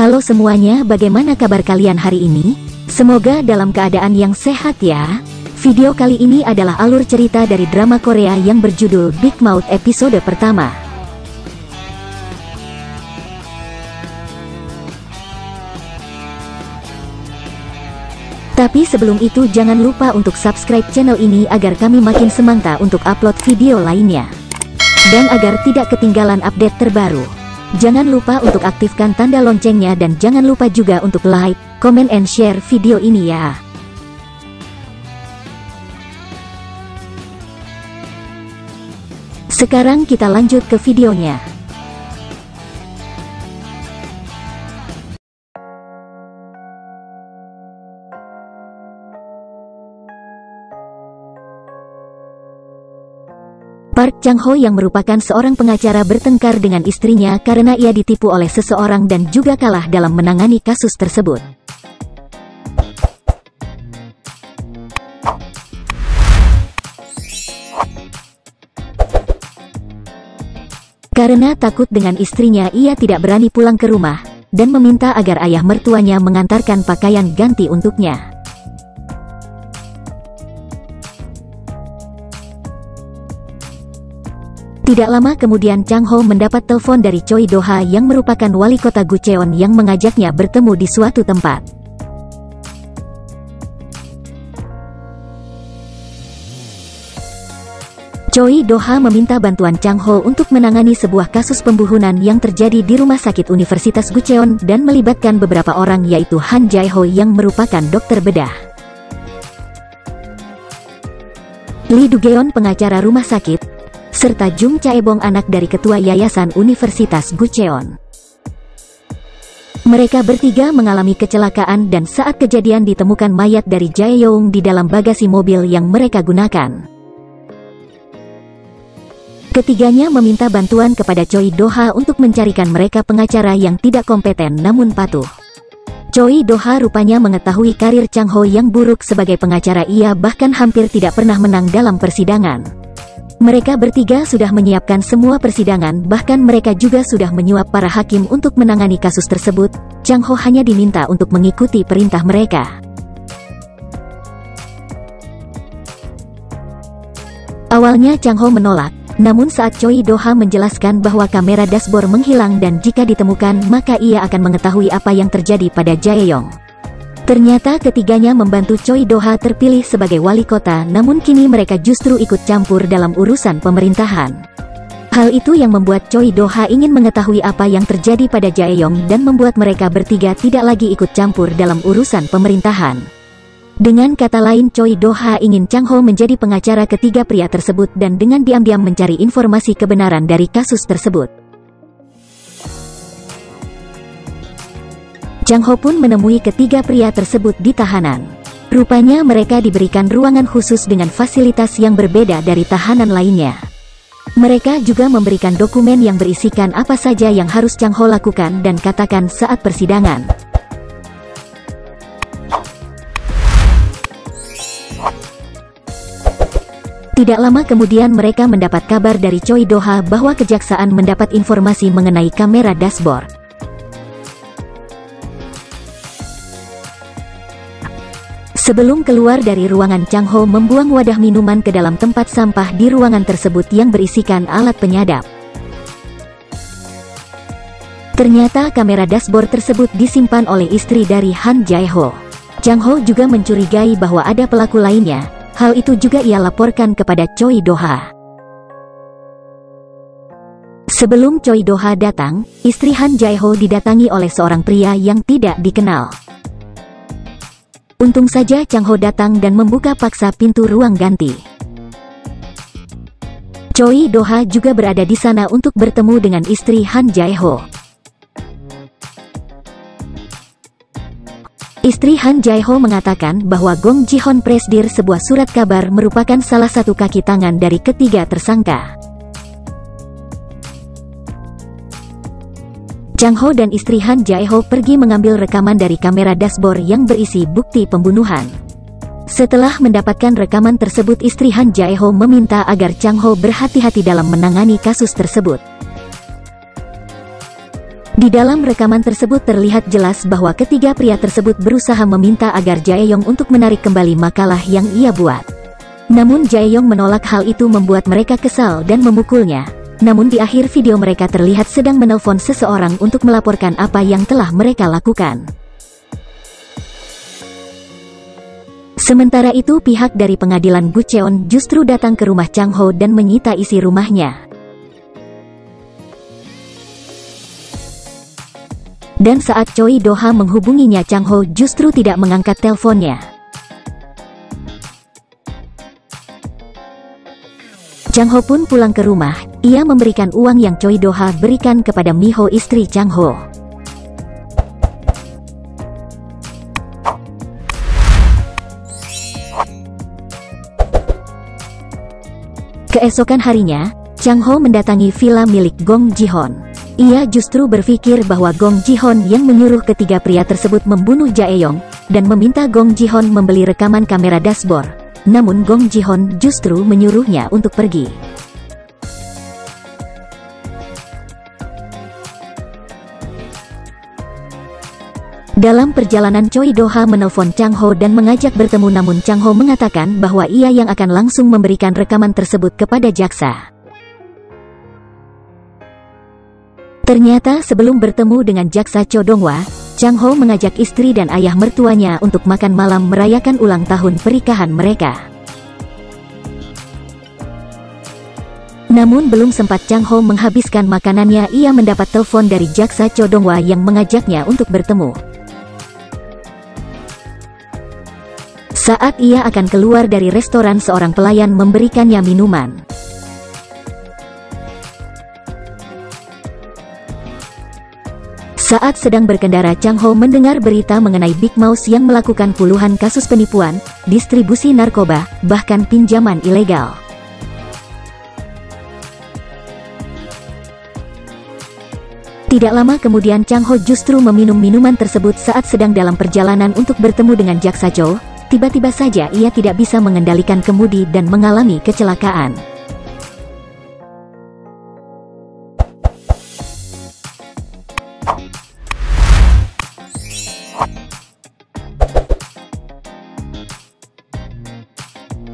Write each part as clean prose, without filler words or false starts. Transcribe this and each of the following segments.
Halo semuanya, bagaimana kabar kalian hari ini? Semoga dalam keadaan yang sehat ya. Video kali ini adalah alur cerita dari drama Korea yang berjudul Big Mouth episode pertama. Tapi sebelum itu jangan lupa untuk subscribe channel ini agar kami makin semangat untuk upload video lainnya. Dan agar tidak ketinggalan update terbaru. Jangan lupa untuk aktifkan tanda loncengnya dan jangan lupa juga untuk like, comment and share video ini ya. Sekarang kita lanjut ke videonya. Park Chang-ho yang merupakan seorang pengacara bertengkar dengan istrinya karena ia ditipu oleh seseorang dan juga kalah dalam menangani kasus tersebut. Karena takut dengan istrinya, ia tidak berani pulang ke rumah dan meminta agar ayah mertuanya mengantarkan pakaian ganti untuknya. Tidak lama kemudian Chang-ho mendapat telepon dari Choi Do-ha yang merupakan wali kota Gucheon yang mengajaknya bertemu di suatu tempat. Choi Do-ha meminta bantuan Chang-ho untuk menangani sebuah kasus pembunuhan yang terjadi di rumah sakit Universitas Gucheon dan melibatkan beberapa orang yaitu Han Jae-ho yang merupakan dokter bedah. Lee Do-geon pengacara rumah sakit, serta Jung Chae-bong anak dari ketua yayasan Universitas Gucheon. Mereka bertiga mengalami kecelakaan dan saat kejadian ditemukan mayat dari Jae-young di dalam bagasi mobil yang mereka gunakan. Ketiganya meminta bantuan kepada Choi Do-ha untuk mencarikan mereka pengacara yang tidak kompeten namun patuh. Choi Do-ha rupanya mengetahui karir Chang-ho yang buruk sebagai pengacara, ia bahkan hampir tidak pernah menang dalam persidangan. Mereka bertiga sudah menyiapkan semua persidangan, bahkan mereka juga sudah menyuap para hakim untuk menangani kasus tersebut. Chang-ho hanya diminta untuk mengikuti perintah mereka. Awalnya Chang-ho menolak, namun saat Choi Do-ha menjelaskan bahwa kamera dashboard menghilang dan jika ditemukan maka ia akan mengetahui apa yang terjadi pada Jae-young. Ternyata ketiganya membantu Choi Do-ha terpilih sebagai wali kota, namun kini mereka justru ikut campur dalam urusan pemerintahan. Hal itu yang membuat Choi Do-ha ingin mengetahui apa yang terjadi pada Jae-young dan membuat mereka bertiga tidak lagi ikut campur dalam urusan pemerintahan. Dengan kata lain, Choi Do-ha ingin Chang-ho menjadi pengacara ketiga pria tersebut dan dengan diam-diam mencari informasi kebenaran dari kasus tersebut. Chang-ho pun menemui ketiga pria tersebut di tahanan. Rupanya mereka diberikan ruangan khusus dengan fasilitas yang berbeda dari tahanan lainnya. Mereka juga memberikan dokumen yang berisikan apa saja yang harus Chang-ho lakukan dan katakan saat persidangan. Tidak lama kemudian mereka mendapat kabar dari Choi Do-ha bahwa kejaksaan mendapat informasi mengenai kamera dashboard. Sebelum keluar dari ruangan, Chang-ho membuang wadah minuman ke dalam tempat sampah di ruangan tersebut yang berisikan alat penyadap. Ternyata kamera dashboard tersebut disimpan oleh istri dari Han Jae-ho. Chang-ho juga mencurigai bahwa ada pelaku lainnya. Hal itu juga ia laporkan kepada Choi Do-ha. Sebelum Choi Do-ha datang, istri Han Jae-ho didatangi oleh seorang pria yang tidak dikenal. Untung saja Chang-ho datang dan membuka paksa pintu ruang ganti. Choi Do-ha juga berada di sana untuk bertemu dengan istri Han Jae-ho. Istri Han Jae-ho mengatakan bahwa Gong Ji-hon Presdir sebuah surat kabar merupakan salah satu kaki tangan dari ketiga tersangka. Chang-ho dan istri Han Jae-ho pergi mengambil rekaman dari kamera dashboard yang berisi bukti pembunuhan. Setelah mendapatkan rekaman tersebut, istri Han Jae-ho meminta agar Chang-ho berhati-hati dalam menangani kasus tersebut. Di dalam rekaman tersebut terlihat jelas bahwa ketiga pria tersebut berusaha meminta agar Jae-yong untuk menarik kembali makalah yang ia buat. Namun Jae-yong menolak. Hal itu membuat mereka kesal dan memukulnya. Namun di akhir video mereka terlihat sedang menelpon seseorang untuk melaporkan apa yang telah mereka lakukan. Sementara itu pihak dari pengadilan Bucheon justru datang ke rumah Chang Ho dan menyita isi rumahnya. Dan saat Choi Do-ha menghubunginya, Chang Ho justru tidak mengangkat teleponnya. Chang Ho pun pulang ke rumah. Ia memberikan uang yang Choi Do-ha berikan kepada Mi-ho, istri Chang Ho. Keesokan harinya, Chang Ho mendatangi villa milik Gong Ji-hon. Ia justru berpikir bahwa Gong Ji-hon yang menyuruh ketiga pria tersebut membunuh Jae-yong, dan meminta Gong Ji-hon membeli rekaman kamera dashboard. Namun Gong Ji-hon justru menyuruhnya untuk pergi. Dalam perjalanan Choi Do-ha menelpon Chang Ho dan mengajak bertemu, namun Chang Ho mengatakan bahwa ia yang akan langsung memberikan rekaman tersebut kepada jaksa. Ternyata sebelum bertemu dengan jaksa Cho Dong-hwa, Chang Ho mengajak istri dan ayah mertuanya untuk makan malam merayakan ulang tahun pernikahan mereka. Namun belum sempat Chang Ho menghabiskan makanannya, ia mendapat telepon dari jaksa Cho Dong-hwa yang mengajaknya untuk bertemu. Saat ia akan keluar dari restoran, seorang pelayan memberikannya minuman. Saat sedang berkendara, Chang Ho mendengar berita mengenai Big Mouse yang melakukan puluhan kasus penipuan, distribusi narkoba, bahkan pinjaman ilegal. Tidak lama kemudian Chang Ho justru meminum minuman tersebut saat sedang dalam perjalanan untuk bertemu dengan jaksa Cho. Tiba-tiba saja ia tidak bisa mengendalikan kemudi dan mengalami kecelakaan.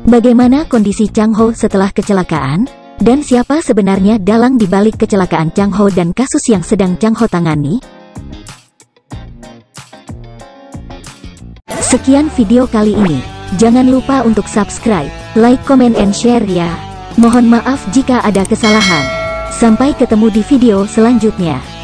Bagaimana kondisi Chang Ho setelah kecelakaan? Dan siapa sebenarnya dalang dibalik kecelakaan Chang Ho dan kasus yang sedang Chang Ho tangani? Sekian video kali ini. Jangan lupa untuk subscribe, like, comment, and share ya. Mohon maaf jika ada kesalahan. Sampai ketemu di video selanjutnya.